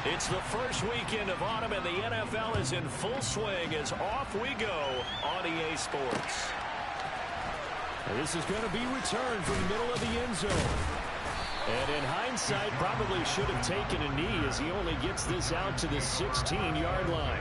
It's the first weekend of autumn, and the NFL is in full swing as off we go on EA Sports. This is going to be returned from the middle of the end zone. And in hindsight, probably should have taken a knee as he only gets this out to the 16-yard line.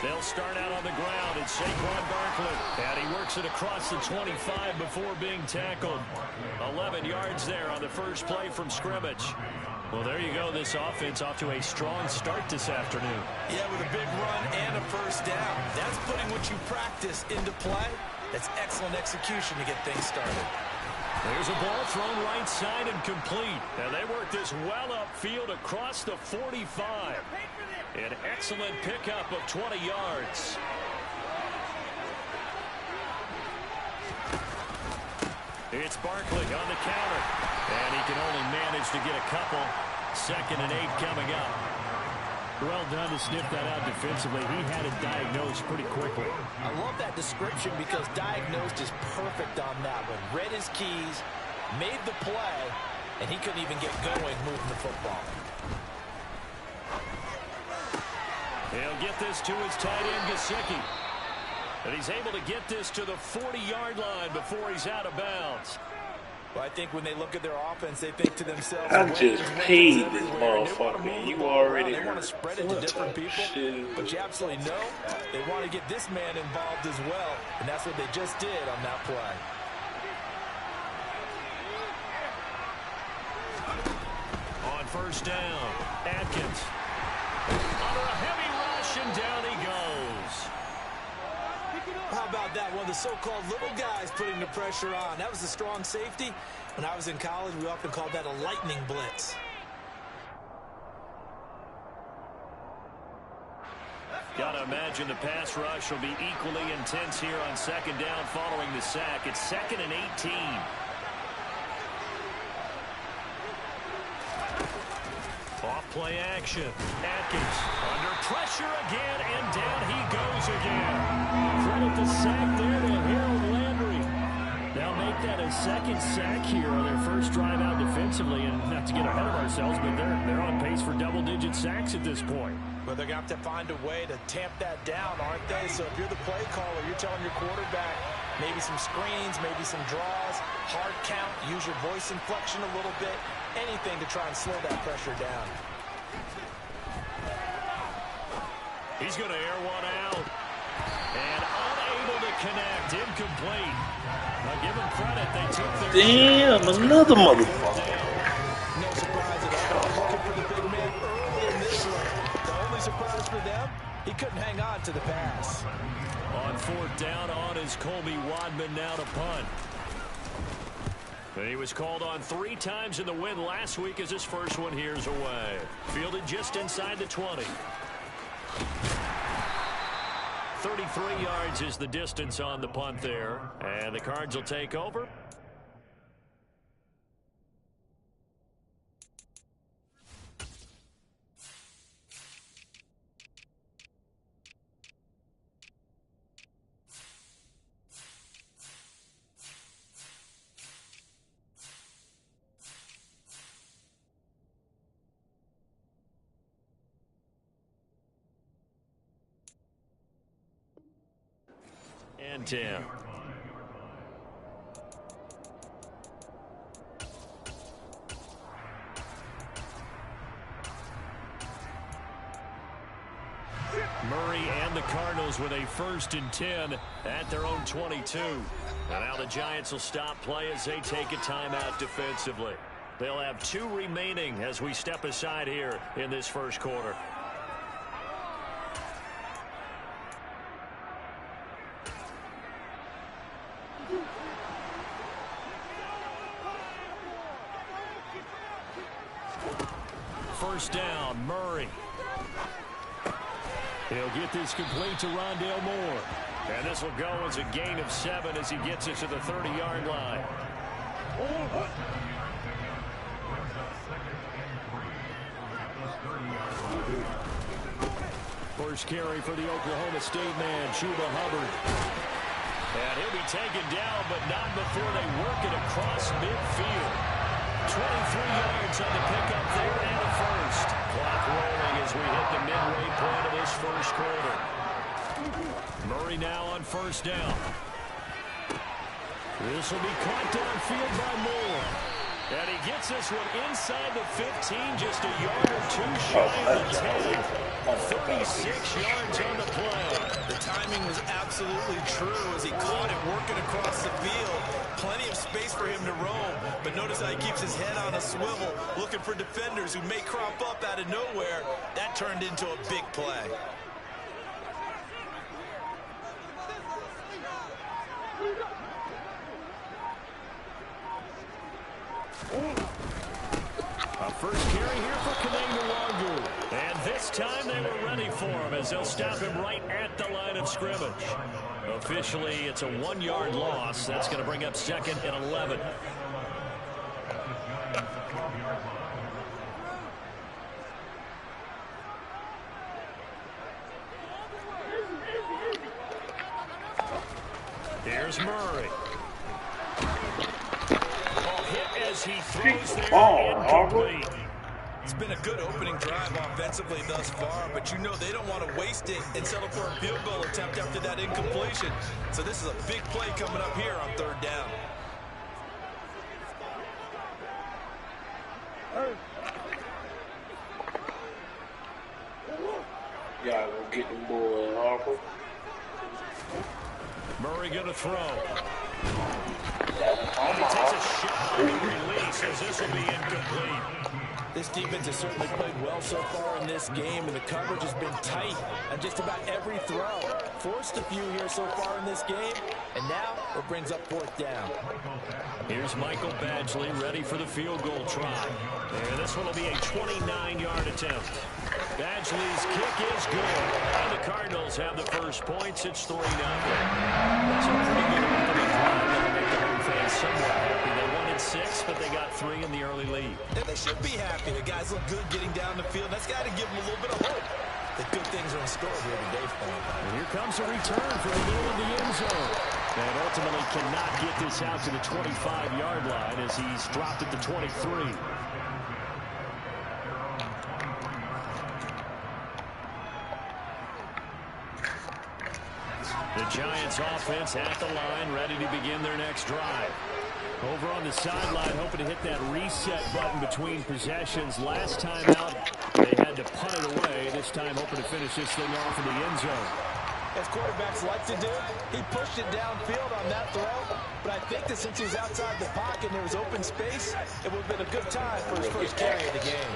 They'll start out on the ground. It's Saquon Barkley. And he works it across the 25 before being tackled. 11 yards there on the first play from scrimmage. Well, there you go. This offense off to a strong start this afternoon. Yeah, with a big run and a first down. That's putting what you practice into play. That's excellent execution to get things started. There's a ball thrown right side and complete. And they work this well upfield across the 45. An excellent pickup of 20 yards. It's Barkley on the counter. And he can only manage to get a couple. 2nd and 8 coming up. Well done to sniff that out defensively. He had it diagnosed pretty quickly. I love that description because diagnosed is perfect on that one. Read his keys, made the play, and he couldn't even get going moving the football. He'll get this to his tight end, Gesicki. And he's able to get this to the 40-yard line before he's out of bounds. Well, I think when they look at their offense, they think to themselves, I just paid this motherfucker. You already They want to spread it to different people, but you absolutely know they want to get this man involved as well, and that's what they just did on that play. On first down, Atkins. Under a heavy rush, and down he goes. How about that? One of the so-called little guys putting the pressure on. That was a strong safety. When I was in college, we often called that a lightning blitz. Gotta imagine the pass rush will be equally intense here on 2nd down following the sack. It's 2nd and 18. Off play action. Atkins under pressure again, and down he goes again. Credit the sack there to Harold Landry. They'll make that a 2nd sack here on their first drive out defensively, and not to get ahead of ourselves, but they're on pace for double-digit sacks at this point. Well, they're going to have to find a way to tamp that down, aren't they? So if you're the play caller, you're telling your quarterback maybe some screens, maybe some draws, hard count, use your voice inflection a little bit, anything to try and slow that pressure down. He's going to air one out. And unable to connect. Incomplete. Now give them credit. They took their damn, another motherfucker. No surprise at all. Looking for the big man early in this one. The only surprise for them, he couldn't hang on to the pass. On 4th down on is Colby Wadman now to punt. He was called on 3 times in the win last week as his first one here's away. Fielded just inside the 20. 33 yards is the distance on the punt there. And the Cards will take over. And 10. Murray and the Cardinals with a 1st and 10 at their own 22. And now the Giants will stop play as they take a timeout defensively. They'll have 2 remaining as we step aside here in this first quarter. First down, Murray. He'll get this complete to Rondale Moore. And this will go as a gain of 7 as he gets it to the 30-yard line. First carry for the Oklahoma State man, Chuba Hubbard. And he'll be taken down, but not before they work it across midfield. 23 yards on the pickup there and a first. Clock rolling as we hit the midway point of this first quarter. Murray now on first down. This will be caught downfield by Moore. And he gets this one inside the 15, just a yard or two shy of the 10. 36 yards on the play. The timing was absolutely true as he caught it working across the field. Plenty of space for him to roam, but notice how he keeps his head on a swivel, looking for defenders who may crop up out of nowhere. That turned into a big play. A first carry here for KingJay. And this time they were ready for him as they'll stop him right at the line of scrimmage. Officially, it's a 1-yard loss. That's going to bring up 2nd and 11. Here's Murray. Hit as he throws there, incomplete. It's been a good opening drive offensively thus far, but you know they don't want to waste it and settle for a field goal attempt after that incompletion. So this is a big play coming up here on 3rd down. Y'all gonna get the boy Harper. Murray gonna throw. He takes a shot on the release as this will be incomplete. This defense has certainly played well so far in this game, and the coverage has been tight on just about every throw. Forced a few here so far in this game, and now it brings up 4th down. Here's Michael Badgley ready for the field goal try. And this one will be a 29-yard attempt. Badgley's kick is good. And the Cardinals have the first points. It's 3-0. That's a pretty good opening drive. That'll make the home fans somewhat happy. They wanted 6, but they got 3 in the early lead. And they should be happy. The guys look good getting down the field. That's got to give them a little bit of hope that good things are in store here today for them. And here comes a return from the middle of the end zone. And ultimately cannot get this out to the 25-yard line as he's dropped at the 23. The Giants offense at the line, ready to begin their next drive. Over on the sideline, hoping to hit that reset button between possessions. Last time out, they had to punt it away. This time, hoping to finish this thing off in the end zone. As quarterbacks like to do, he pushed it downfield on that throw. But I think that since he was outside the pocket and there was open space, it would have been a good time for his first carry of the game.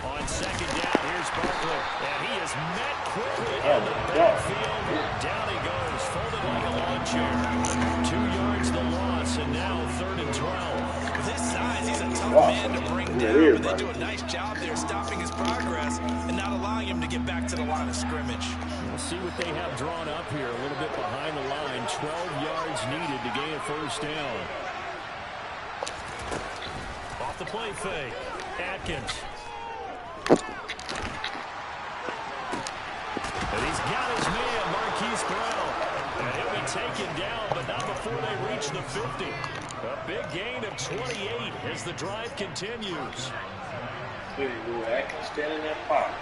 On 2nd down, here's Barkley. And he is met quickly in the backfield. Down he goes, folded like a lawn chair. 2 yards the loss, and now 3rd and 12. With his size, he's a tough man to bring down, but they do a nice job there stopping his progress and not allowing him to get back to the line of scrimmage. We'll see what they have drawn up here, a little bit behind the line. 12 yards needed to gain a first down. Off the play fake, Atkins. And he's got his man, Marquise Brown. And he'll be taken down, but not before they reach the 50. A big gain of 28 as the drive continues. Atkins standing in that pocket.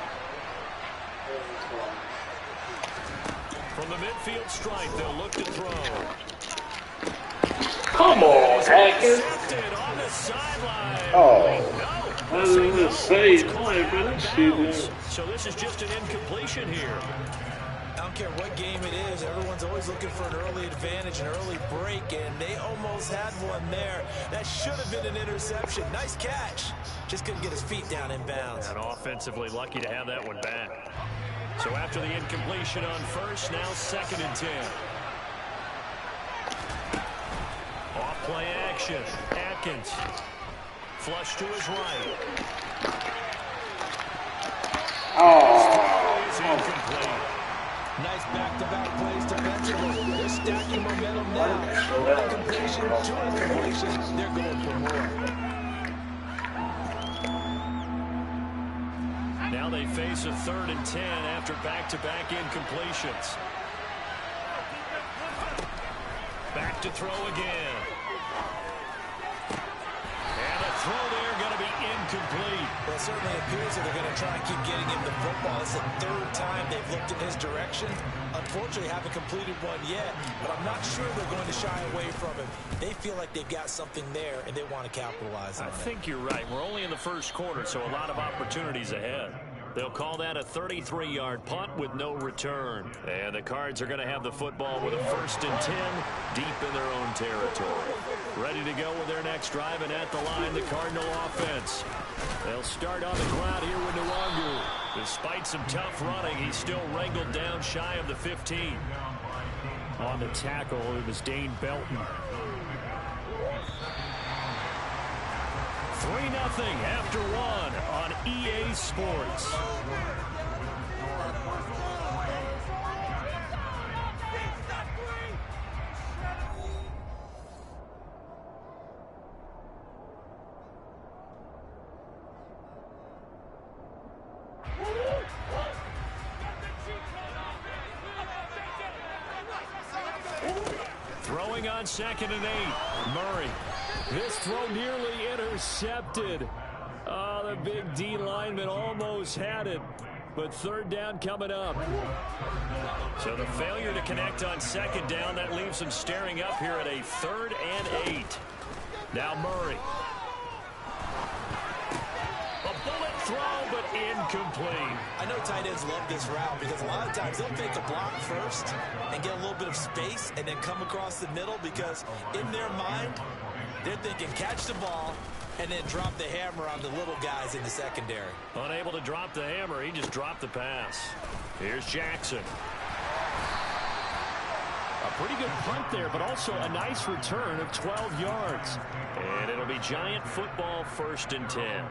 From the midfield stripe, they'll look to throw. Come on, Atkins. On the sideline. Oh. I was going to say, so this is just an incompletion here. I don't care what game it is. Everyone's always looking for an early advantage, an early break, and they almost had one there. That should have been an interception. Nice catch. Just couldn't get his feet down in bounds. And offensively lucky to have that one back. So after the incompletion on first, now 2nd and 10. Off play action. Atkins. Flush to his right. His throw is incomplete. Nice back-to-back plays defensively. They're stacking momentum now. One completion, two incompletions. They're going for more. Now they face a 3rd and 10 after back-to-back incompletions. Back to throw again. And a throw there going to be incomplete. Well, it certainly appears that they're going to try and keep getting him the football. It's the 3rd time they've looked in his direction. Unfortunately, haven't completed one yet, but I'm not sure they're going to shy away from him. They feel like they've got something there, and they want to capitalize on it. I think you're right. We're only in the first quarter, so a lot of opportunities ahead. They'll call that a 33-yard punt with no return. And the Cards are going to have the football with a 1st and 10 deep in their own territory. Ready to go with their next drive, and at the line, the Cardinal offense. They'll start on the ground here with Nwangu. Despite some tough running, he's still wrangled down shy of the 15. On the tackle, it was Dane Belton. 3-0 after 1 on EA Sports. Throwing on 2nd and 8. Murray. This throw nearly intercepted. Oh, the big D lineman almost had it. But 3rd down coming up. So the failure to connect on 2nd down, that leaves them staring up here at a 3rd and 8. Now Murray. A bullet throw, but incomplete. I know tight ends love this route because a lot of times they'll take a block first and get a little bit of space and then come across the middle because in their mind, they're thinking catch the ball and then drop the hammer on the little guys in the secondary. Unable to drop the hammer, he just dropped the pass. Here's Jackson. A pretty good punt there, but also a nice return of 12 yards. And it'll be Giant football, 1st and 10.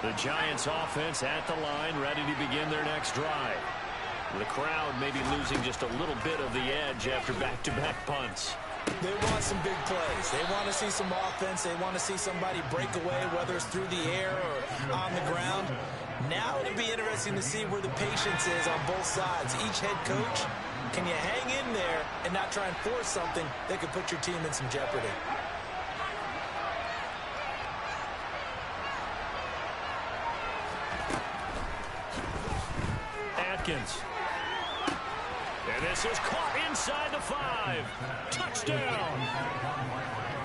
The Giants offense at the line, ready to begin their next drive. The crowd may be losing just a little bit of the edge after back-to-back punts. They want some big plays. They want to see some offense. They want to see somebody break away, whether it's through the air or on the ground. Now it'll be interesting to see where the patience is on both sides. Each head coach, can you hang in there and not try and force something that could put your team in some jeopardy? Atkins. And this is caught inside the 5. Touchdown.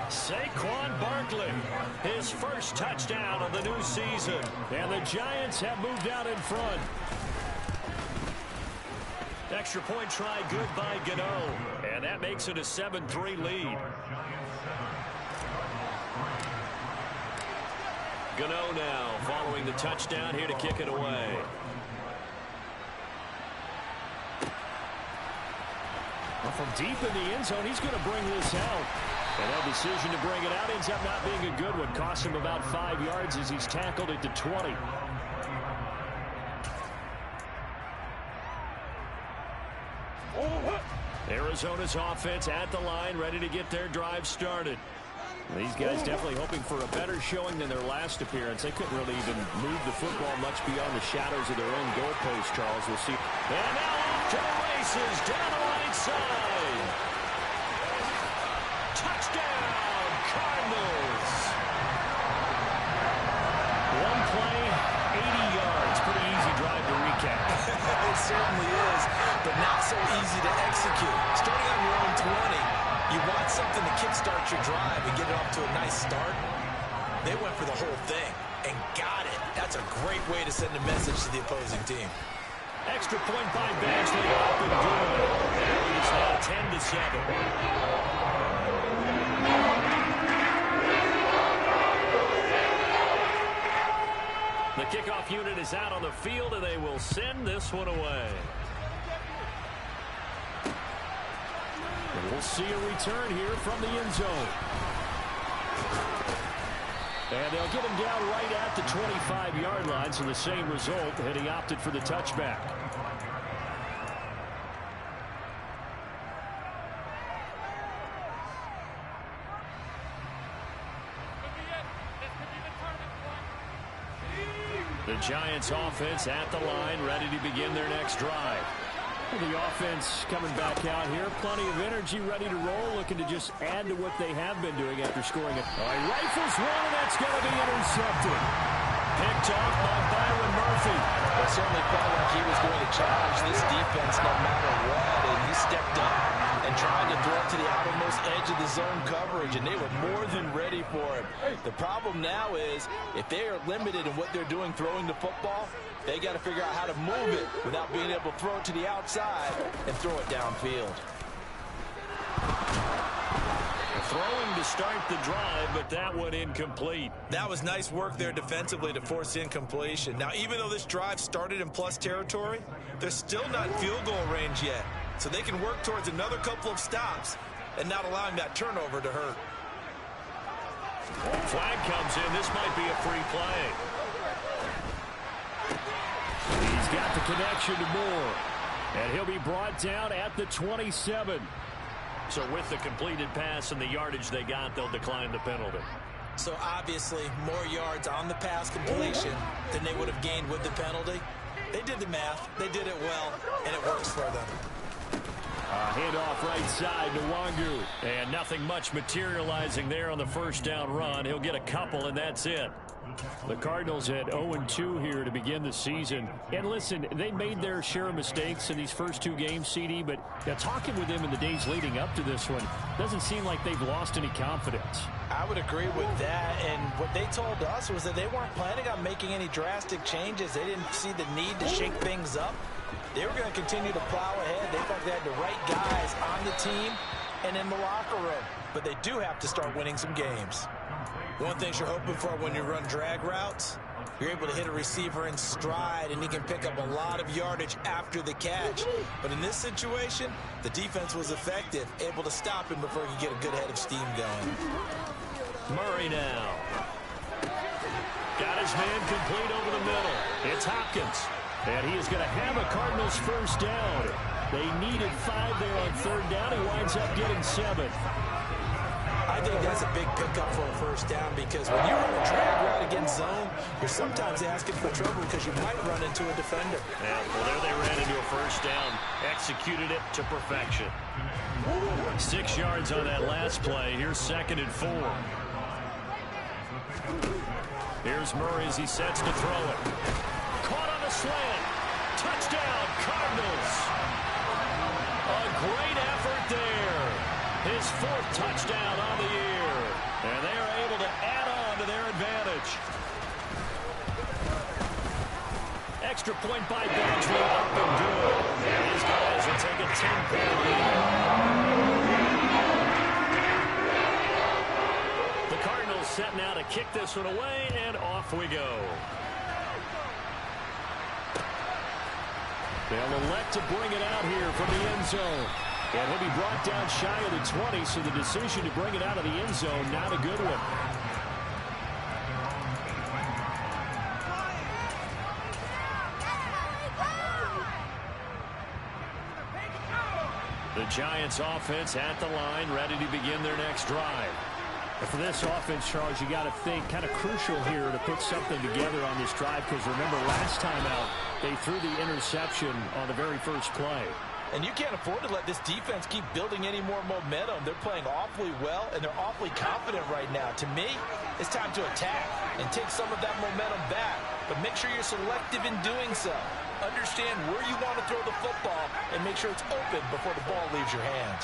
Saquon Barkley, his first touchdown of the new season. And the Giants have moved out in front. Extra point try good by Gano. And that makes it a 7-3 lead. Gano now following the touchdown here to kick it away. From deep in the end zone, he's going to bring this out. And that decision to bring it out ends up not being a good one. Cost him about 5 yards as he's tackled at the 20. Arizona's offense at the line, ready to get their drive started. These guys definitely hoping for a better showing than their last appearance. They couldn't really even move the football much beyond the shadows of their own goalpost, Charles. We'll see. And now off to the races down the right side. Touchdown, Cardinals. One play, 80 yards. Pretty easy drive to recap. It certainly is, but not so easy to execute. Starting on your own 20, you want something to kickstart your drive and get it off to a nice start. They went for the whole thing and got it. That's a great way to send a message to the opposing team. Extra point by Badgley up and good. And it's now 10-7. The kickoff unit is out on the field, and they will send this one away. And we'll see a return here from the end zone. And they'll get him down right at the 25-yard line, so the same result, and he opted for the touchback. The Giants offense at the line, ready to begin their next drive. The offense coming back out here. Plenty of energy, ready to roll, looking to just add to what they have been doing after scoring it. Rifles one, and that's going to be intercepted. Picked off by Byron Murphy. It certainly felt like he was going to challenge this defense no matter what, and he stepped up and tried to throw it to the outermost edge of the zone coverage, and they were more than ready for him. The problem now is if they are limited in what they're doing throwing the football, they got to figure out how to move it without being able to throw it to the outside and throw it downfield. Throwing to start the drive, but that one incomplete. That was nice work there defensively to force incompletion. Now, even though this drive started in plus territory, they're still not field goal range yet. So they can work towards another couple of stops and not allowing that turnover to hurt. Flag comes in. This might be a free play. He's got the connection to Moore. And he'll be brought down at the 27. So with the completed pass and the yardage they got, they'll decline the penalty. So obviously more yards on the pass completion than they would have gained with the penalty. They did the math. They did it well, and it works for them. Handoff right side to Wangu. And nothing much materializing there on the first down run. He'll get a couple, and that's it. The Cardinals had 0-2 here to begin the season. And listen, they made their share of mistakes in these first two games, CD, but talking with them in the days leading up to this one, doesn't seem like they've lost any confidence. I would agree with that, and what they told us was that they weren't planning on making any drastic changes. They didn't see the need to shake things up. They were going to continue to plow ahead. They thought they had the right guys on the team and in the locker room, but they do have to start winning some games. One thing you're hoping for when you run drag routes, you're able to hit a receiver in stride, and he can pick up a lot of yardage after the catch. But in this situation, the defense was effective, able to stop him before he could get a good head of steam going. Murray now. Got his man complete over the middle. It's Hopkins. And he is going to have a Cardinals first down. They needed 5 there on third down. He winds up getting 7. I think that's a big pickup for a first down, because when you run a drag route against zone, you're sometimes asking for trouble because you might run into a defender. Yeah, well, there they ran into a first down. Executed it to perfection. 6 yards on that last play. Here's 2nd and 4. Here's Murray as he sets to throw it. Caught on the slant. Touchdown, Cardinals. A great effort there. His 4th touchdown on the year. And they are able to add on to their advantage. Extra point by Benjamin, up and good. And these guys will take a 10-point lead. The Cardinals set now to kick this one away, and off we go. They'll elect to bring it out here from the end zone. And he'll be brought down shy of the 20, so the decision to bring it out of the end zone, not a good one. The Giants offense at the line, ready to begin their next drive. And for this offense, Charles, you got to think kind of crucial here to put something together on this drive, because remember last time out, they threw the interception on the very first play. And you can't afford to let this defense keep building any more momentum. They're playing awfully well, and they're awfully confident right now. To me, it's time to attack and take some of that momentum back. But make sure you're selective in doing so. Understand where you want to throw the football and make sure it's open before the ball leaves your hands.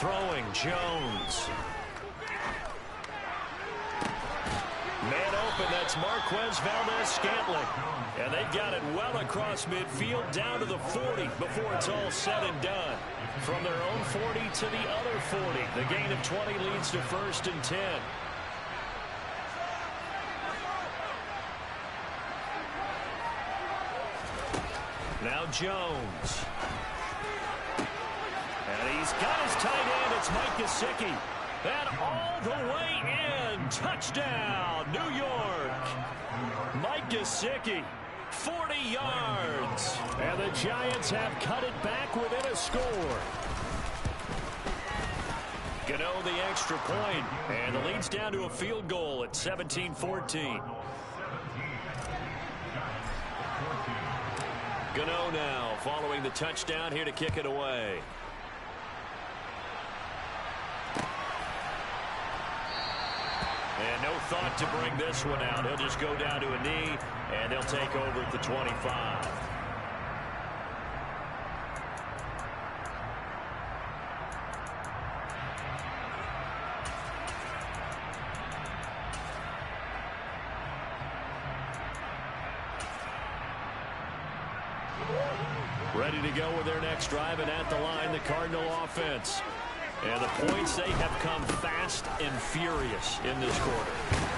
Throwing, Jones. Man open, that's Marquez Valdez-Scantling. And they've got it well across midfield down to the 40 before it's all said and done. From their own 40 to the other 40. The gain of 20 leads to 1st and 10. Now Jones. And he's got his tight end. It's Mike Gesicki. And all the way in. Touchdown, New York. Mike Gesicki, 40 yards. And the Giants have cut it back within a score. Gano the extra point, and the lead's down to a field goal at 17-14. Gano now following the touchdown here to kick it away. And no thought to bring this one out. He'll just go down to a knee, and they'll take over at the 25. Ready to go with their next drive, and at the line, the Cardinal offense. And the points, they have come fast and furious in this quarter.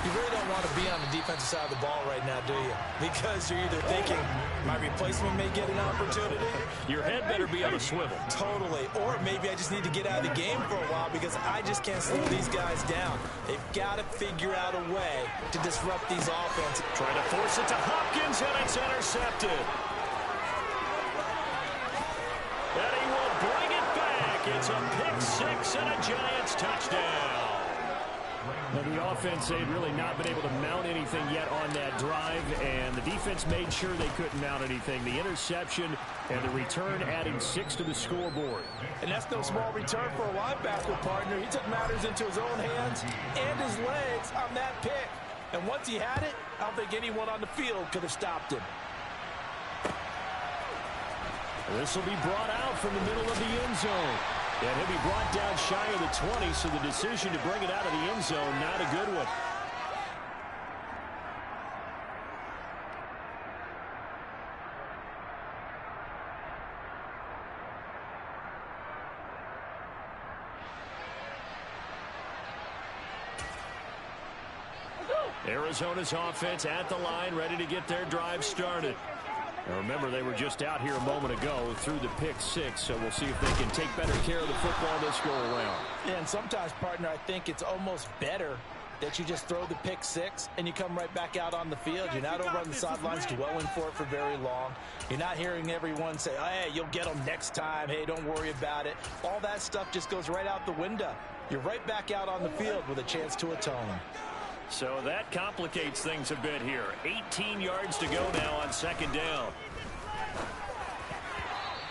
You really don't want to be on the defensive side of the ball right now, do you? Because you're either thinking, my replacement may get an opportunity. Your head better be on a swivel. Totally. Or maybe I just need to get out of the game for a while because I just can't slow these guys down. They've got to figure out a way to disrupt these offenses. Trying to force it to Hopkins, and it's intercepted. And he will bring it back. It's a pick six and a Giants touchdown. Now the offense, they've really not been able to mount anything yet on that drive, and the defense made sure they couldn't mount anything. The interception and the return adding 6 to the scoreboard. And that's no small return for a linebacker, partner. He took matters into his own hands and his legs on that pick. And once he had it, I don't think anyone on the field could have stopped him. This will be brought out from the middle of the end zone. And he'll be brought down shy of the 20, so the decision to bring it out of the end zone, not a good one. Arizona's offense at the line, ready to get their drive started. Now remember, they were just out here a moment ago through the pick six, so we'll see if they can take better care of the football this go-around. Yeah, and sometimes, partner, I think it's almost better that you just throw the pick six and you come right back out on the field. You're not over on the sidelines dwelling for it for very long. You're not hearing everyone say, oh, hey, you'll get them next time. Hey, don't worry about it. All that stuff just goes right out the window. You're right back out on the field with a chance to atone. So that complicates things a bit here. 18 yards to go now on second down.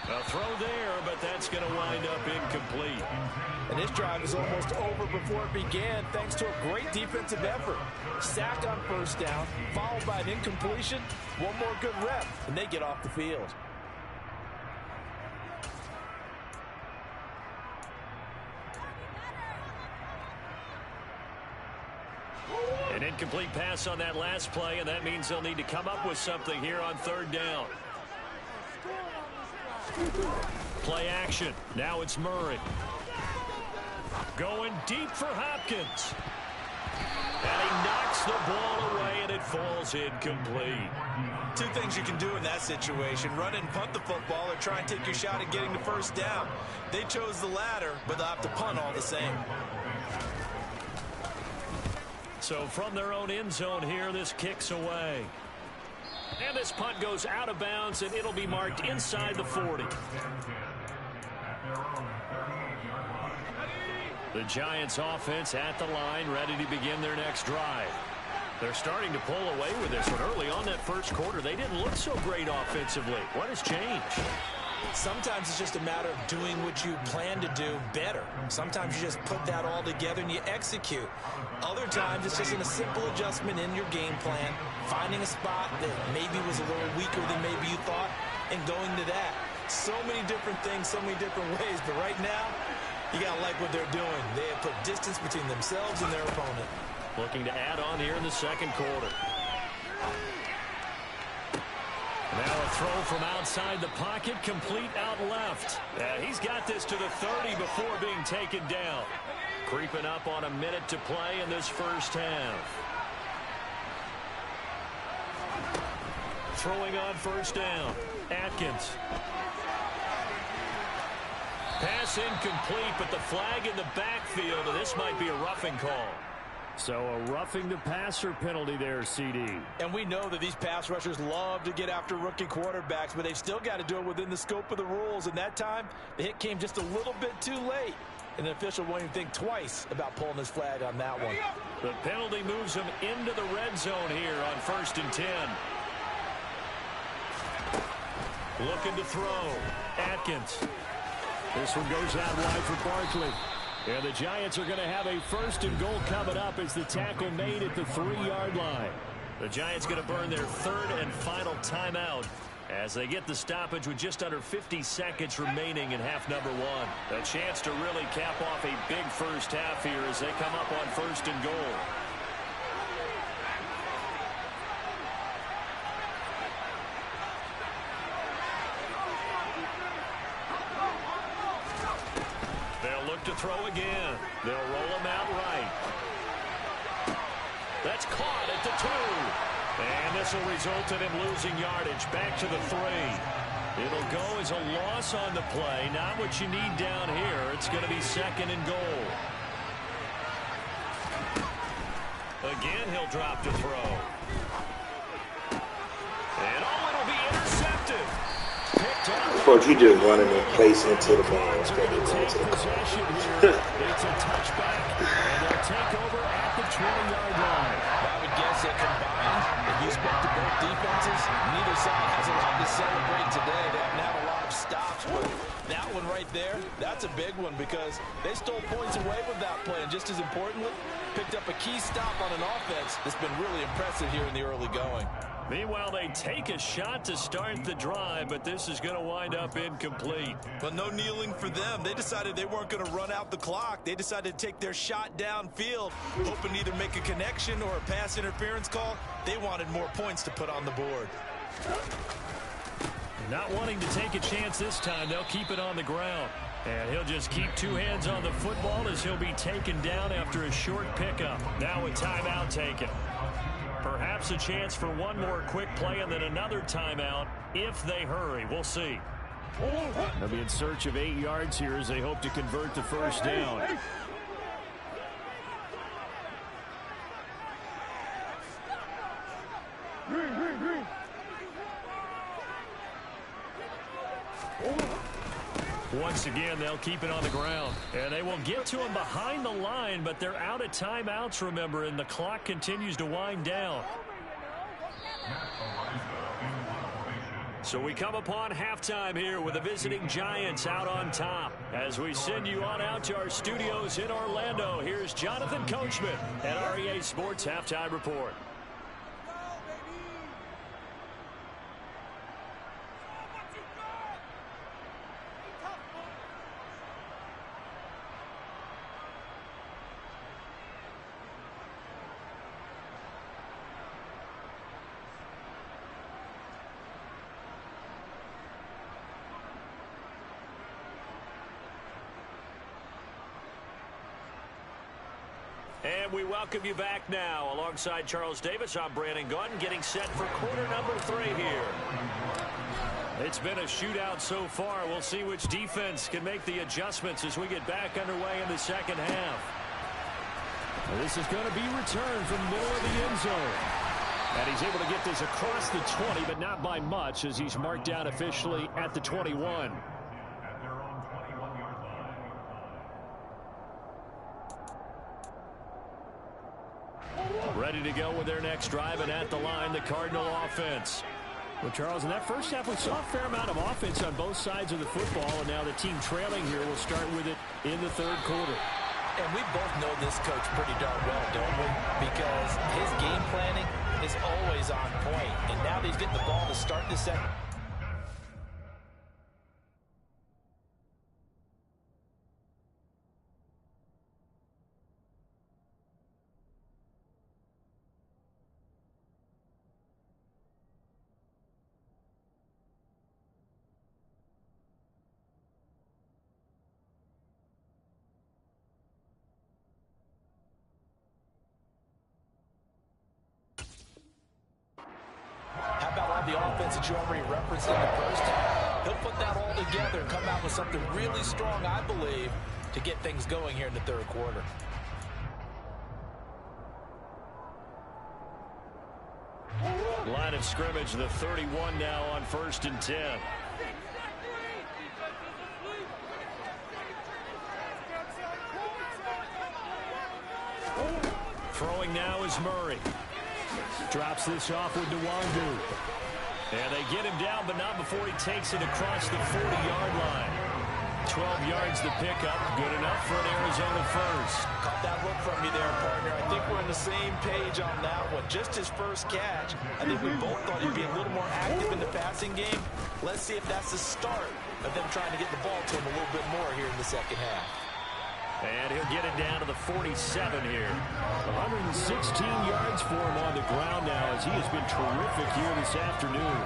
A throw there, but that's going to wind up incomplete. And this drive is almost over before it began thanks to a great defensive effort. Sack on first down, followed by an incompletion. One more good rep, and they get off the field. An incomplete pass on that last play, and that means they'll need to come up with something here on third down. Play action. Now it's Murray. Going deep for Hopkins. And he knocks the ball away, and it falls incomplete. Two things you can do in that situation: run and punt the football, or try and take your shot at getting the first down. They chose the latter, but they'll have to punt all the same. So from their own end zone here, this kicks away. And this punt goes out of bounds, and it'll be marked inside the 40. The Giants offense at the line, ready to begin their next drive. They're starting to pull away with this one. Early on that first quarter, they didn't look so great offensively. What has changed? Sometimes it's just a matter of doing what you plan to do better. Sometimes you just put that all together and you execute. Other times it's just a simple adjustment in your game plan, finding a spot that maybe was a little weaker than maybe you thought, and going to that. So many different things, so many different ways, but right now, you got to like what they're doing. They have put distance between themselves and their opponent. Looking to add on here in the second quarter. Now a throw from outside the pocket, complete out left. He's got this to the 30 before being taken down. Creeping up on a minute to play in this first half. Throwing on first down, Atkins. Pass incomplete, but the flag in the backfield, and this might be a roughing call. So a roughing the passer penalty there, CD. And we know that these pass rushers love to get after rookie quarterbacks, but they've still got to do it within the scope of the rules. And that time, the hit came just a little bit too late. And the official won't even think twice about pulling his flag on that one. The penalty moves him into the red zone here on 1st and 10. Looking to throw. Atkins. This one goes out wide for Barkley. And the Giants are going to have a 1st and goal coming up as the tackle made at the 3-yard line. The Giants going to burn their 3rd and final timeout as they get the stoppage with just under 50 seconds remaining in half number 1. A chance to really cap off a big first half here as they come up on 1st and goal. To throw again. They'll roll him out right. That's caught at the 2. And this will result in him losing yardage back to the 3. It'll go as a loss on the play. Not what you need down here. It's going to be 2nd and goal. Again, he'll drop to throw. And it'll be intercepted. I thought you just running in place into the ball instead of going to the possession here. It's a touchback, and they'll take over at the 20-yard line. I would guess that combined, if you spoke to both defenses, neither side has a lot to celebrate today. They haven't had a lot of stops, but that one right there, that's a big one because they stole points away with that play, and just as importantly, picked up a key stop on an offense that's been really impressive here in the early going. Meanwhile, they take a shot to start the drive, but this is going to wind up incomplete. But no kneeling for them. They decided they weren't going to run out the clock. They decided to take their shot downfield, hoping to either make a connection or a pass interference call. They wanted more points to put on the board. Not wanting to take a chance this time, they'll keep it on the ground. And he'll just keep 2 hands on the football as he'll be taken down after a short pickup. Now a timeout taken. Perhaps a chance for one more quick play and then another timeout if they hurry. We'll see. They'll be in search of 8 yards here as they hope to convert the first down. Once again, they'll keep it on the ground. And they will get to him behind the line, but they're out of timeouts, remember, and the clock continues to wind down. So we come upon halftime here with the visiting Giants out on top. As we send you on out to our studios in Orlando, here's Jonathan Coachman at REA Sports Halftime Report. And we welcome you back now. Alongside Charles Davis, I'm Brandon Gaudin, getting set for quarter number 3 here. It's been a shootout so far. We'll see which defense can make the adjustments as we get back underway in the second half. This is going to be returned from the middle of the end zone. And he's able to get this across the 20, but not by much as he's marked down officially at the 21. Ready to go with their next drive, and at the line, the Cardinal offense. Well, Charles, in that first half, we saw a fair amount of offense on both sides of the football, and now the team trailing here will start with it in the 3rd quarter. And we both know this coach pretty darn well, don't we? Because his game planning is always on point, and now he's getting the ball to start the second. How about all the offense that you already referenced in the first half? He'll put that all together and come out with something really strong, I believe, to get things going here in the third quarter. Line of scrimmage, the 31 now on 1st and 10. Throwing now is Murray. Drops this off with Nwangu. And they get him down, but not before he takes it across the 40-yard line. 12 yards to pick up. Good enough for an Arizona first. Caught that look from you there, partner. I think we're on the same page on that one. Just his first catch. I think we both thought he'd be a little more active in the passing game. Let's see if that's the start of them trying to get the ball to him a little bit more here in the second half. And he'll get it down to the 47 here. 116 yards for him on the ground now as he has been terrific here this afternoon.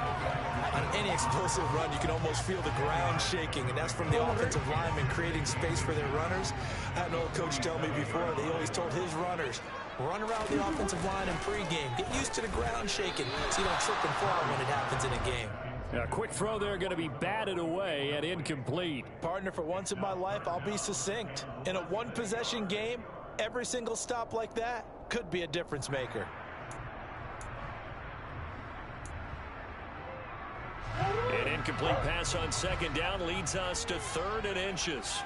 On any explosive run, you can almost feel the ground shaking, and that's from the offensive linemen creating space for their runners. I had an old coach tell me before, they always told his runners, run around the offensive line in pregame. Get used to the ground shaking so you don't trip and fall when it happens in a game. A quick throw there going to be batted away and incomplete. Partner, for once in my life, I'll be succinct. In a one-possession game, every single stop like that could be a difference maker. An incomplete pass on second down leads us to 3rd and inches.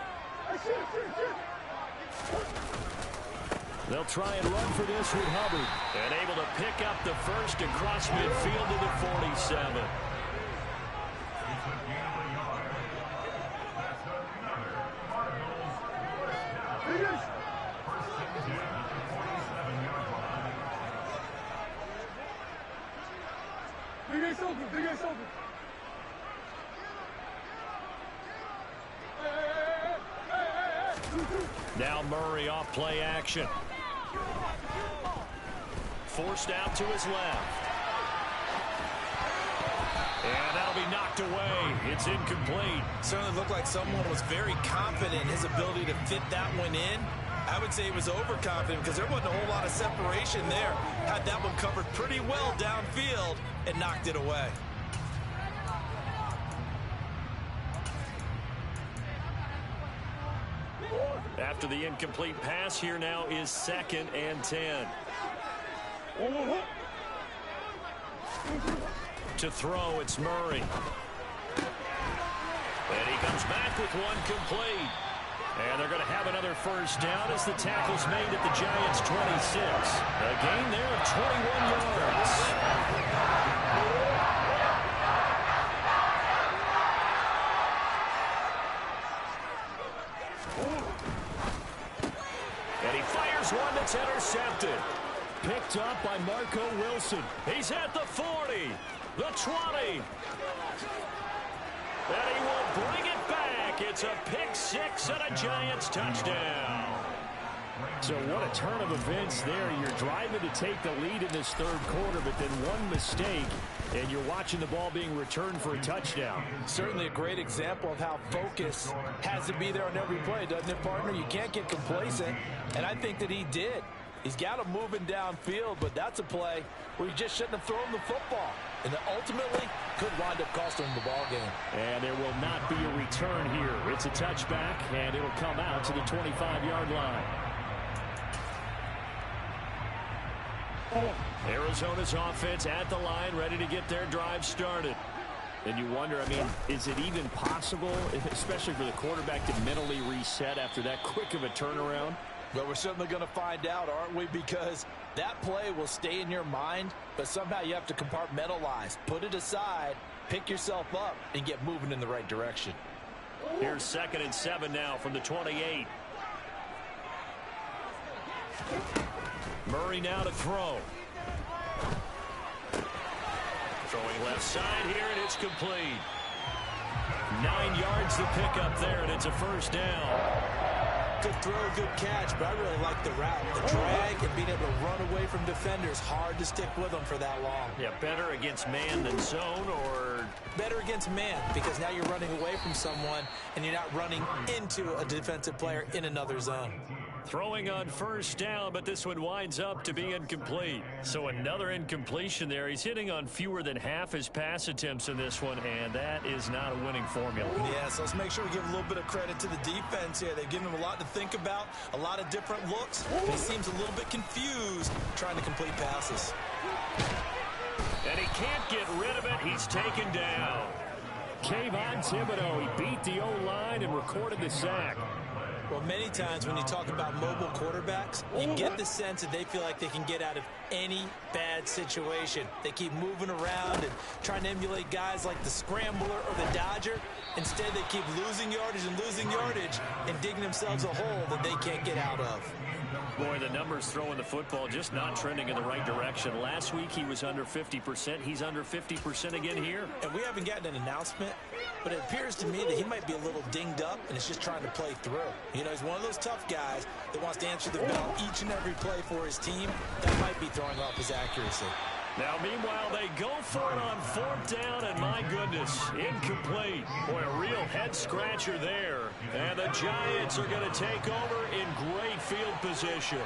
They'll try and run for this with Hubbard. And able to pick up the first across midfield to the 47. Now Murray off play action. Forced out to his left. And that'll be knocked away. It's incomplete. Certainly looked like someone was very confident in his ability to fit that one in. I would say he was overconfident because there wasn't a whole lot of separation there. Had that one covered pretty well downfield and knocked it away. After the incomplete pass, here now is 2nd and 10. To throw, it's Murray. And he comes back with one complete. And they're going to have another first down as the tackle's made at the Giants' 26. A gain there of 21 yards. And he fires one that's intercepted. Picked up by Marco Wilson. He's at the 40, the 20. And he will bring it back. It's a pick six and a Giants touchdown. So what a turn of events there. You're driving to take the lead in this third quarter, but then one mistake, and you're watching the ball being returned for a touchdown. Certainly a great example of how focus has to be there on every play, doesn't it, partner? You can't get complacent, and I think that he did. He's got him moving downfield, but that's a play where you just shouldn't have thrown the football. And it ultimately could wind up costing him the ball game. And there will not be a return here. It's a touchback, and it'll come out to the 25-yard line. Arizona's offense at the line, ready to get their drive started. And you wonder, I mean, is it even possible, especially for the quarterback, to mentally reset after that quick of a turnaround? Well, we're certainly going to find out, aren't we? Because that play will stay in your mind, but somehow you have to compartmentalize. Put it aside, pick yourself up, and get moving in the right direction. Here's 2nd and 7 now from the 28. Murray now to throw. Throwing left side here, and it's complete. 9 yards to pick up there, and it's a first down. Good throw, good catch, but I really like the route. The drag and being able to run away from defenders. Hard to stick with them for that long. Yeah, better against man than zone, or? Better against man, because now you're running away from someone and you're not running into a defensive player in another zone. Throwing on first down, but this one winds up to be incomplete. So another incompletion there. He's hitting on fewer than half his pass attempts in this one, and that is not a winning formula. Yeah, so let's make sure we give a little bit of credit to the defense here. They've given him a lot to think about, a lot of different looks. He seems a little bit confused trying to complete passes. And he can't get rid of it. He's taken down. Kayvon Thibodeau, he beat the O-line and recorded the sack. Well, many times when you talk about mobile quarterbacks, you get the sense that they feel like they can get out of any bad situation. They keep moving around and trying to emulate guys like the Scrambler or the Dodger. Instead, they keep losing yardage and digging themselves a hole that they can't get out of. Boy, the numbers throwing the football just not trending in the right direction. Last week, he was under 50%. He's under 50% again here. And we haven't gotten an announcement, but it appears to me that he might be a little dinged up and is just trying to play through. You know, he's one of those tough guys that wants to answer the bell each and every play for his team. That might be throwing off his accuracy. Now, meanwhile, they go for it on fourth down, and my goodness, incomplete. Boy, a real head-scratcher there. And the Giants are going to take over in great field position.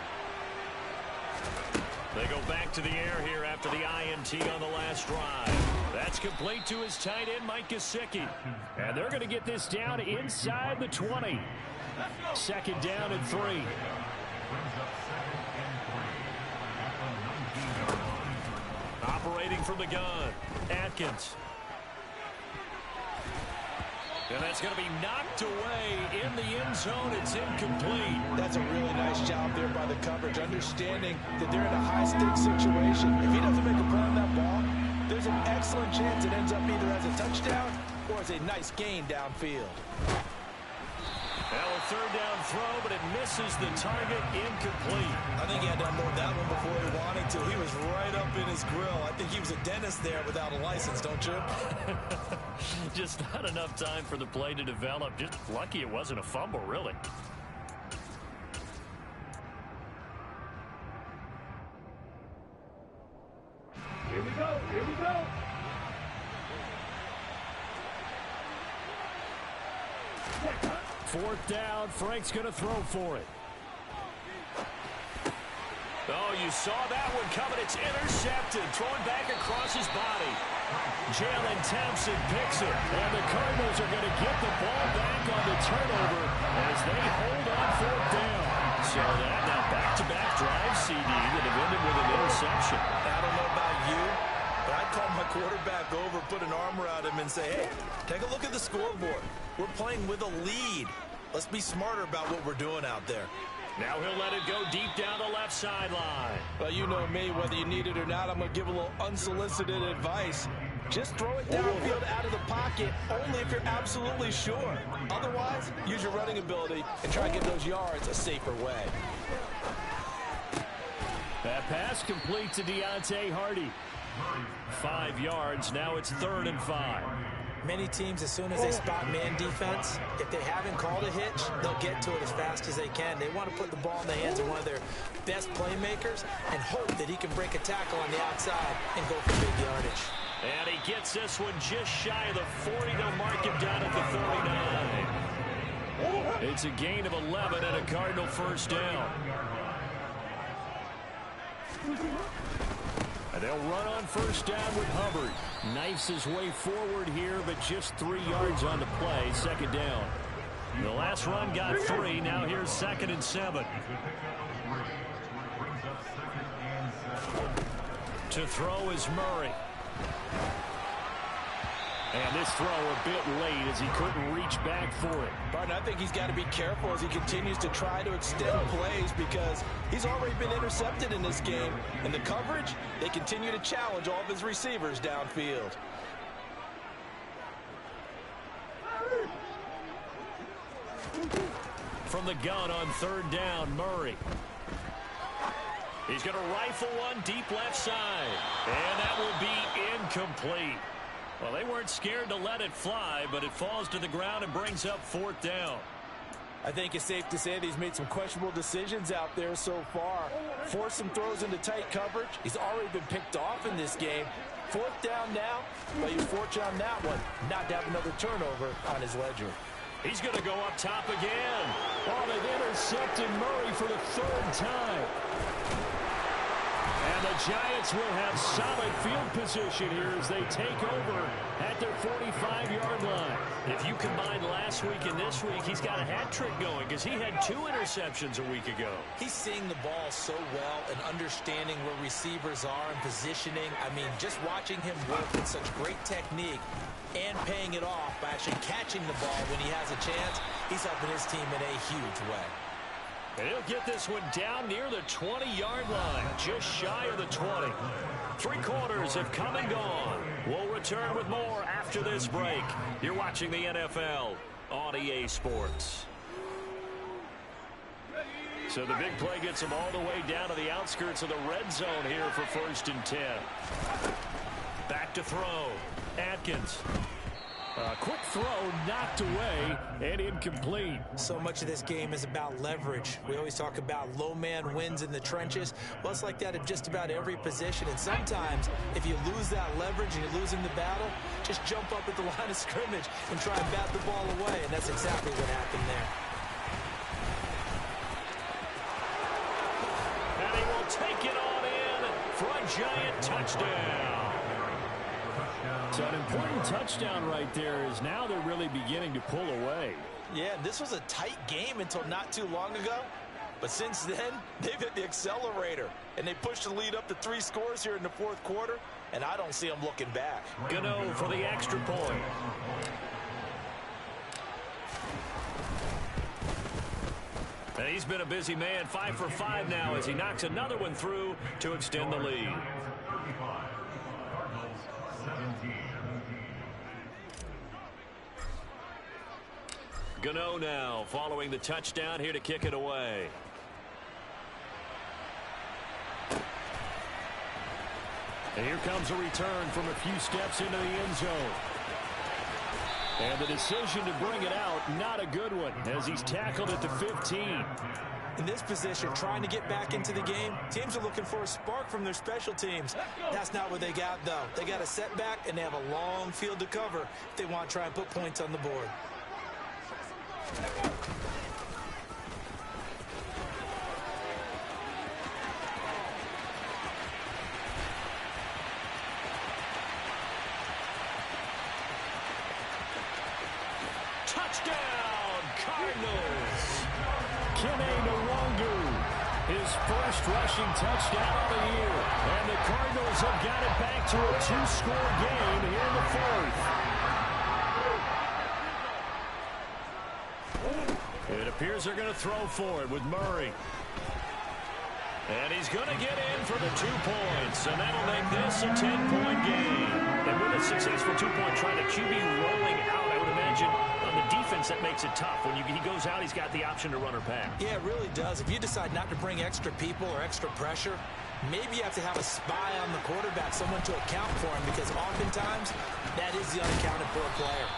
They go back to the air here after the INT on the last drive. That's complete to his tight end, Mike Gesicki. And they're going to get this down inside the 20. Second down and 3. Operating from the gun, Atkins. And that's going to be knocked away in the end zone. It's incomplete. That's a really nice job there by the coverage, understanding that they're in a high-stakes situation. If he doesn't make a play on that ball, there's an excellent chance it ends up either as a touchdown or as a nice gain downfield. Well, a third down throw, but it misses the target, incomplete. I think he had to unload that one before he wanted to. He was right up in his grill. I think he was a dentist there without a license, don't you? Just not enough time for the play to develop. Just lucky it wasn't a fumble, really. Here we go. Here we go. Fourth down, Frank's going to throw for it. Oh, you saw that one coming. It's intercepted. Throwing back across his body. Jalen Thompson picks it. And the Cardinals are going to get the ball back on the turnover as they hold on fourth down. So that now back-to-back drive CD that have ended with an interception. I don't know about you, but I'd call my quarterback over, put an arm around him, and say, hey, take a look at the scoreboard. We're playing with a lead. Let's be smarter about what we're doing out there. Now he'll let it go deep down the left sideline. Well, you know me, whether you need it or not, I'm going to give a little unsolicited advice. Just throw it downfield out of the pocket, only if you're absolutely sure. Otherwise, use your running ability and try to get those yards a safer way. That pass complete to Deontay Hardy. 5 yards. Now it's 3rd and 5. Many teams, as soon as they spot man defense, if they haven't called a hitch, they'll get to it as fast as they can. They want to put the ball in the hands of one of their best playmakers and hope that he can break a tackle on the outside and go for big yardage. And he gets this one just shy of the 40. They'll mark him down at the 39. It's a gain of 11 and a Cardinal first down. And they'll run on first down with Hubbard. Knifes his way forward here, but just 3 yards on the play. Second down. The last run got 3. Now here's 2nd and 7. To throw is Murray. And this throw a bit late as he couldn't reach back for it. Barton, I think he's got to be careful as he continues to try to extend plays because he's already been intercepted in this game. And the coverage, they continue to challenge all of his receivers downfield. From the gun on 3rd down, Murray. He's going to rifle one deep left side. And that will be incomplete. Well, they weren't scared to let it fly, but it falls to the ground and brings up 4th down. I think it's safe to say that he's made some questionable decisions out there so far. Forced some throws into tight coverage. He's already been picked off in this game. 4th down now, but he's fortunate on that one not to have another turnover on his ledger. He's going to go up top again. Oh, they've intercepted Murray for the third time. And the Giants will have solid field position here as they take over at their 45-yard line. If you combine last week and this week, he's got a hat trick going because he had 2 interceptions a week ago. He's seeing the ball so well and understanding where receivers are and positioning. I mean, just watching him work with such great technique and paying it off by actually catching the ball when he has a chance, he's helping his team in a huge way. And he'll get this one down near the 20-yard line, just shy of the 20. 3 quarters have come and gone. We'll return with more after this break. You're watching the NFL on EA Sports. So the big play gets him all the way down to the outskirts of the red zone here for 1st and 10. Back to throw. Atkins. A quick throw knocked away and incomplete. So much of this game is about leverage. We always talk about low man wins in the trenches. Well, it's like that in just about every position. And sometimes if you lose that leverage and you're losing the battle, just jump up at the line of scrimmage and try and bat the ball away. And that's exactly what happened there. And he will take it on in for a Giant touchdown. So an important touchdown right there is now they're really beginning to pull away. Yeah, this was a tight game until not too long ago. But since then, they've hit the accelerator. And they pushed the lead up to 3 scores here in the 4th quarter. And I don't see them looking back. Gano for the extra point. And he's been a busy man, 5 for 5 now as he knocks another one through to extend the lead. Gano now following the touchdown here to kick it away. And here comes a return from a few steps into the end zone. And the decision to bring it out, not a good one, as he's tackled at the 15. In this position, trying to get back into the game, teams are looking for a spark from their special teams. That's not what they got, though. They got a setback, and they have a long field to cover if they want to try and put points on the board. Touchdown, Cardinals. His first rushing touchdown of the year. And the Cardinals have got it back to a 2-score game here in the 4th. It appears they're going to throw for it with Murray. And he's going to get in for the 2 points. And that'll make this a 10-point game. And with a successful 2-point try, the QB rolling out, I would imagine, on the defense, that makes it tough. When he goes out, he's got the option to run or pass. Yeah, it really does. If you decide not to bring extra people or extra pressure, maybe you have to have a spy on the quarterback, someone to account for him, because oftentimes that is the unaccounted for player.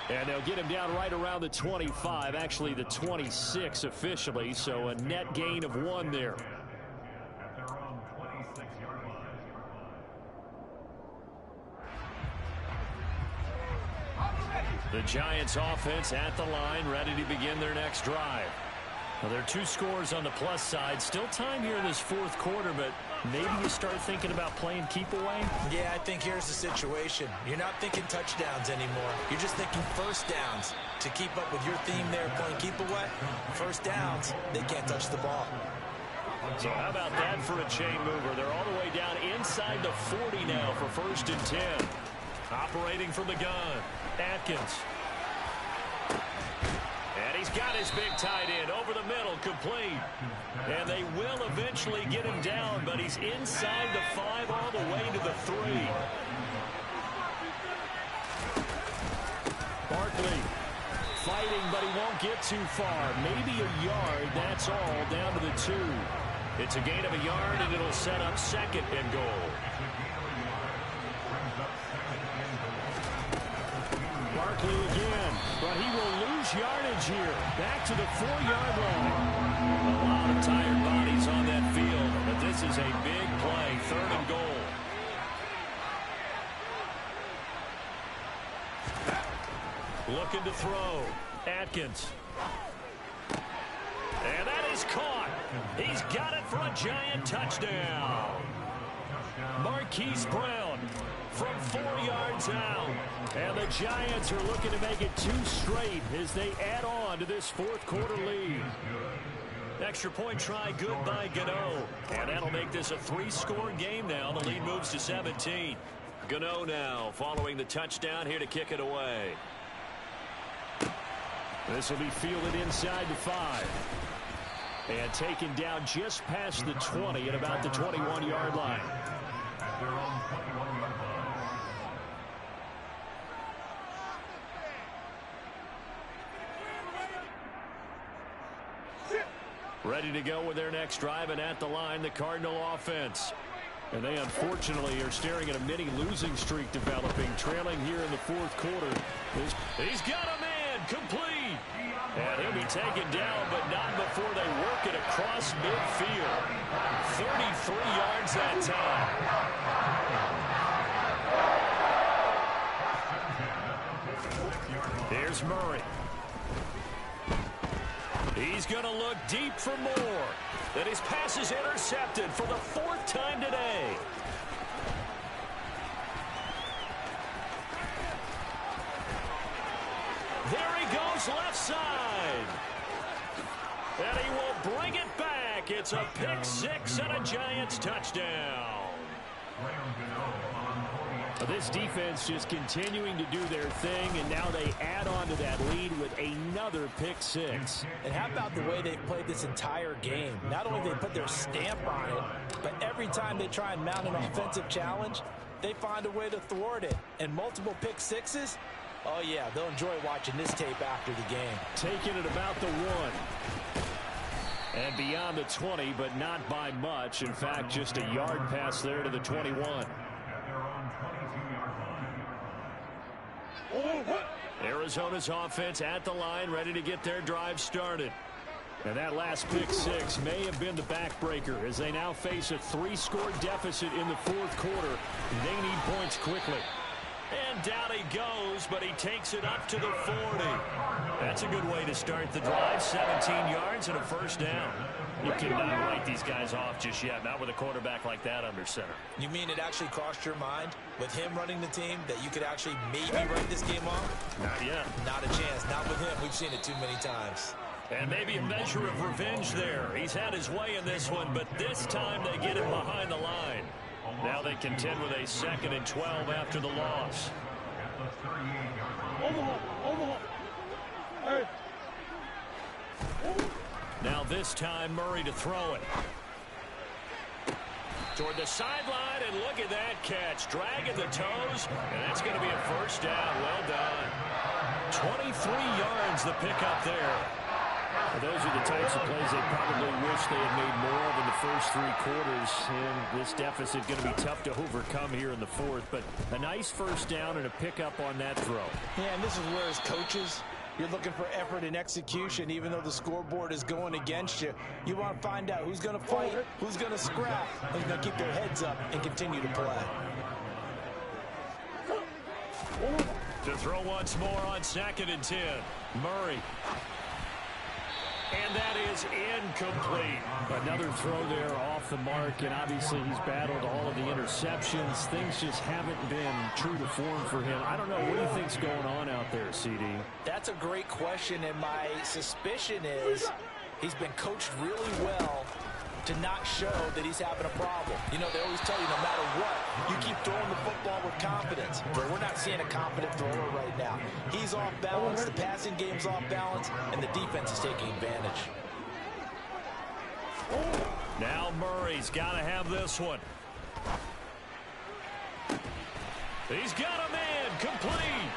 And they'll get him down right around the 25, actually the 26 officially, so a net gain of 1 there. The Giants offense at the line, ready to begin their next drive. Well, there are 2 scores on the plus side. Still time here in this 4th quarter, but maybe you start thinking about playing keep away? Yeah, I think here's the situation. You're not thinking touchdowns anymore. You're just thinking first downs. To keep up with your theme there, playing keep away, first downs, they can't touch the ball. So how about that for a chain mover? They're all the way down inside the 40 now for 1st and 10. Operating from the gun, Atkins. And he's got his big tight end over the middle, complete. And they will eventually get him down, but he's inside the 5 all the way to the 3. Barkley fighting, but he won't get too far. Maybe a yard, that's all, down to the 2. It's a gain of a yard, and it'll set up 2nd and goal. Barkley again, but he will lose yardage here. Back to the 4-yard line. A lot of tired bodies on that field, but this is a big play, 3rd and goal. Looking to throw. Atkins. And is caught. He's got it for a Giant touchdown. Marquise Brown from 4 yards out. And the Giants are looking to make it 2 straight as they add on to this fourth quarter lead. Extra point try good by Gano. And that'll make this a 3-score game now. The lead moves to 17. Gano now following the touchdown here to kick it away. This will be fielded inside the 5. And taken down just past the 20 at about the 21-yard line. Ready to go with their next drive, and at the line, the Cardinal offense. And they unfortunately are staring at a mini losing streak developing, trailing here in the fourth quarter. He's got a man, complete. And he'll be taken down, but not before they work it across midfield. 33 yards that time. Here's Murray. He's going to look deep for more. And his pass is intercepted for the 4th time today. There he goes left side. And he will bring it back. It's a pick 6 and a Giants touchdown. This defense just continuing to do their thing, and now they add on to that lead with another pick 6. And how about the way they played this entire game? Not only they put their stamp on it, but every time they try and mount an offensive challenge, they find a way to thwart it. And multiple pick 6s, oh yeah, they'll enjoy watching this tape after the game. Taking it about the 1. And beyond the 20, but not by much. In fact, just a yard pass there to the 21. Arizona's offense at the line, ready to get their drive started. And that last pick 6 may have been the backbreaker as they now face a 3-score deficit in the fourth quarter. They need points quickly. And down he goes, but he takes it up to the 40. That's a good way to start the drive. 17 yards and a first down. You cannot write these guys off just yet, not with a quarterback like that under center. You mean it actually crossed your mind with him running the team that you could actually maybe write this game off? Not yet. Not a chance. Not with him. We've seen it too many times. And maybe a measure of revenge there. He's had his way in this one, but this time they get him behind the line. Now they contend with a 2nd and 12 after the loss. Now this time Murray to throw it. Toward the sideline, and look at that catch. Dragging the toes, and that's going to be a first down. Well done. 23 yards the pickup there. Those are the types of plays they probably wish they had made more of in the first 3 quarters. And this deficit going to be tough to overcome here in the fourth. But a nice first down and a pickup on that throw. Yeah, and this is where as coaches, you're looking for effort and execution. Even though the scoreboard is going against you, you want to find out who's going to fight, who's going to scrap, who's going to keep their heads up and continue to play. To throw once more on 2nd and 10. Murray. And that is incomplete. Another throw there off the mark, and obviously he's battled all of the interceptions. Things just haven't been true to form for him. I don't know. What do you think's going on out there, CD? That's a great question, and my suspicion is he's been coached really well to not show that he's having a problem. You know, they always tell you no matter what, you keep throwing the football with confidence. But we're not seeing a confident thrower right now. He's off balance, the passing game's off balance, and the defense is taking advantage. Now Murray's got to have this one. He's got a man, complete.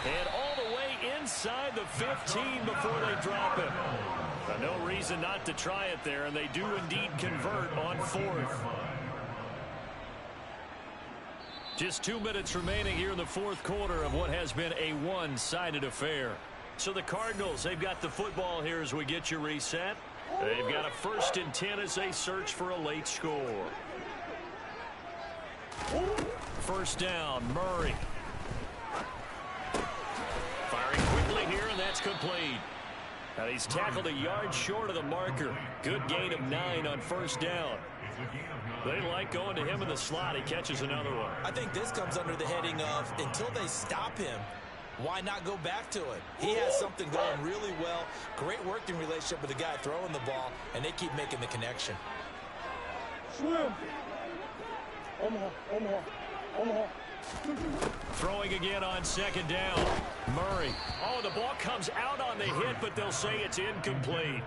And all the way inside the 15 before they drop him. No reason not to try it there, and they do indeed convert on 4th. Just 2 minutes remaining here in the fourth quarter of what has been a one-sided affair. So the Cardinals, they've got the football here as we get you reset. They've got a 1st and 10 as they search for a late score. First down, Murray. Firing quickly here, and that's complete. And he's tackled a yard short of the marker. Good gain of 9 on first down. They like going to him in the slot. He catches another one. I think this comes under the heading of until they stop him, why not go back to it? He has something going really well. Great working relationship with the guy throwing the ball, and they keep making the connection. Swim. Omaha, Omaha, Omaha. Throwing again on second down. Murray. Oh, the ball comes out on the hit, but they'll say it's incomplete.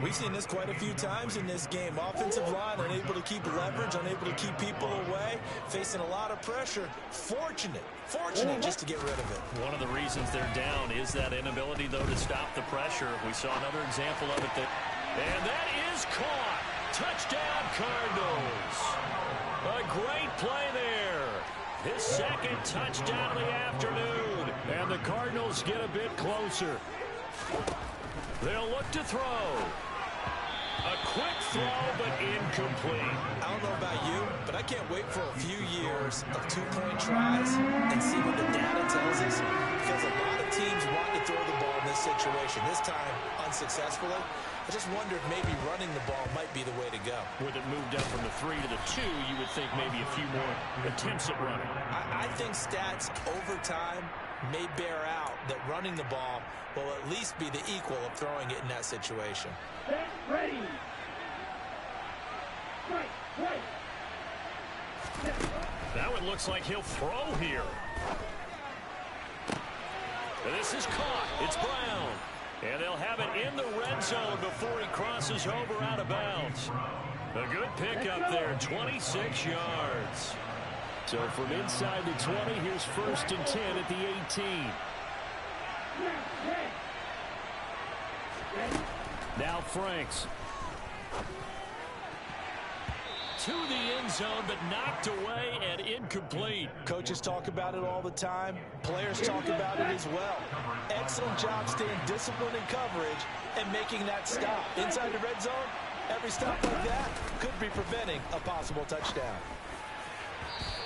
We've seen this quite a few times in this game. Offensive line unable to keep leverage, unable to keep people away, facing a lot of pressure. Fortunate just to get rid of it. One of the reasons they're down is that inability, though, to stop the pressure. We saw another example of it. And that is caught. Touchdown, Cardinals. A great play there. His second touchdown of the afternoon. And the Cardinals get a bit closer. They'll look to throw. A quick throw, but incomplete. I don't know about you, but I can't wait for a few years of two-point tries and see what the data tells us. Because a lot of teams want to throw the ball in this situation. This time, unsuccessfully. I just wondered maybe running the ball might be the way to go. With it moved up from the 3 to the 2, you would think maybe a few more attempts at running. I think stats over time may bear out that running the ball will at least be the equal of throwing it in that situation. Get ready. Right. Now it looks like he'll throw here. This is caught. It's Brown. And they'll have it in the red zone before he crosses over out of bounds. A good pickup there, 26 yards. So from inside the 20, here's 1st and 10 at the 18. Now Franks. To the end zone, but knocked away and incomplete. Coaches talk about it all the time. Players talk about it as well. Excellent job staying disciplined in coverage and making that stop. Inside the red zone, every stop like that could be preventing a possible touchdown.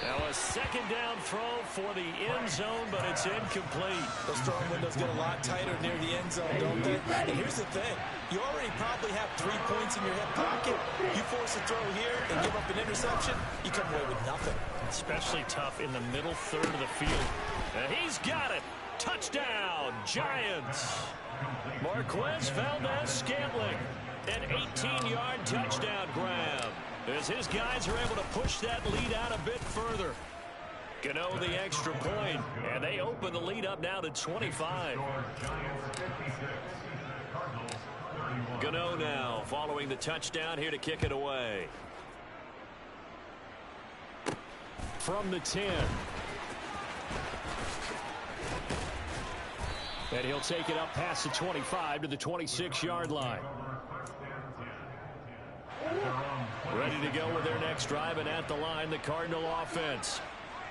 Now a second down throw for the end zone, but it's incomplete. Those throwing windows get a lot tighter near the end zone, don't they? And here's the thing. You already probably have 3 points in your hip pocket. You force a throw here and give up an interception, you come away with nothing. Especially tough in the middle third of the field. And he's got it. Touchdown, Giants. Marquez Valdez-Scantling. An 18-yard touchdown grab. As his guys are able to push that lead out a bit further. Gano the extra point, and they open the lead up now to 25. Gano now following the touchdown here to kick it away. From the 10. And he'll take it up past the 25 to the 26-yard line. Ready to go with their next drive, and at the line, the Cardinal offense.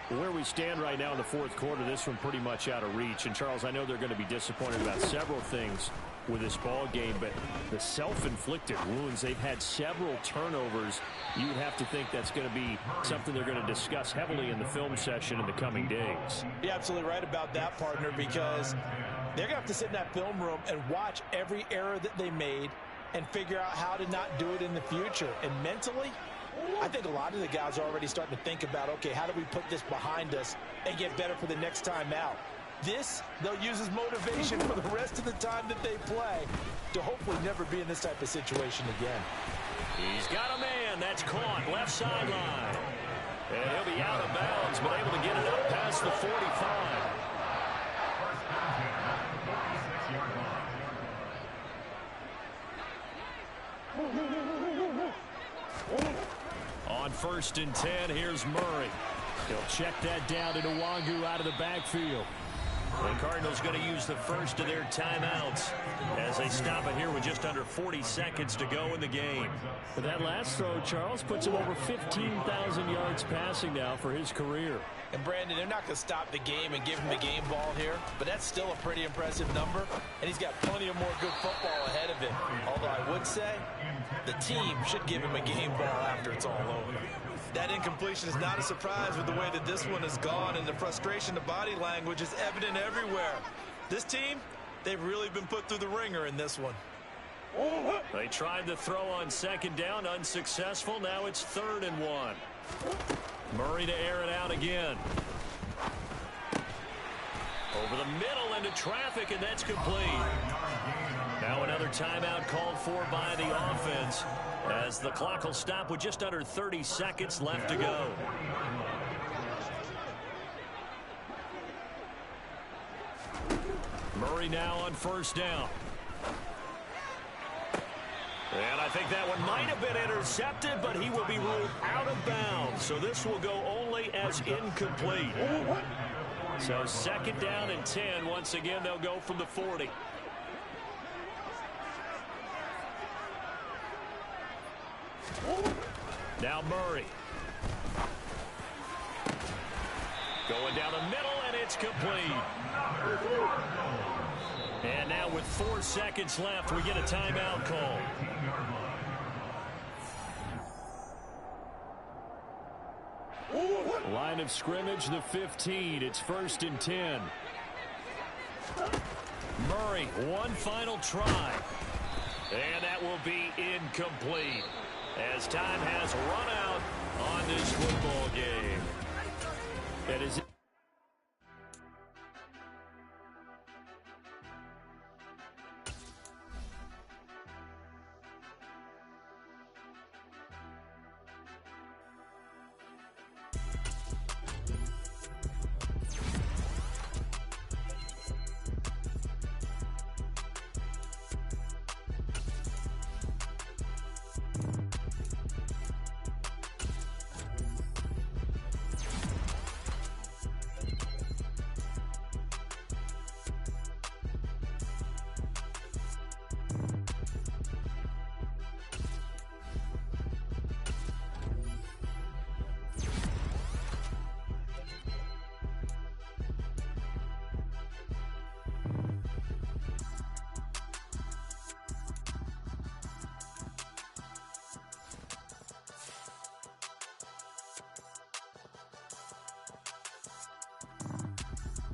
Where we stand right now in the 4th quarter, this one pretty much out of reach. And, Charles, I know they're going to be disappointed about several things with this ball game, but the self-inflicted wounds, they've had several turnovers. You would have to think that's going to be something they're going to discuss heavily in the film session in the coming days. You're absolutely right about that, partner, because they're going to have to sit in that film room and watch every error that they made and figure out how to not do it in the future. And mentally, I think a lot of the guys are already starting to think about, okay, how do we put this behind us and get better for the next time out? This, they'll use as motivation for the rest of the time that they play to hopefully never be in this type of situation again. He's got a man. That's caught. Left sideline. And he'll be out of bounds, but able to get it up past the 45. On 1st and 10, here's Murray. He'll check that down to Nwangu out of the backfield. The Cardinals going to use the first of their timeouts as they stop it here with just under 40 seconds to go in the game. But that last throw, Charles, puts him over 15,000 yards passing now for his career. And, Brandon, they're not going to stop the game and give him the game ball here, but that's still a pretty impressive number, and he's got plenty of more good football ahead of him. Although I would say the team should give him a game ball after it's all over. That incompletion is not a surprise with the way that this one has gone, and the frustration, the body language is evident everywhere. This team, They've really been put through the ringer in this one. They tried to throw on second down, unsuccessful. Now it's 3rd and 1. Murray to air it out again. Over the middle into traffic, and that's complete. Now another timeout called for by the offense, as the clock will stop with just under 30 seconds left to go. Murray now on 1st down. And I think that one might have been intercepted, but he will be ruled out of bounds. So this will go only as incomplete. So 2nd down and 10. Once again, they'll go from the 40. Now Murray. Going down the middle, and it's complete. And now with 4 seconds left, we get a timeout call. Line of scrimmage, the 15. It's 1st and 10. Murray, one final try. And that will be incomplete, as time has run out on this football game. That is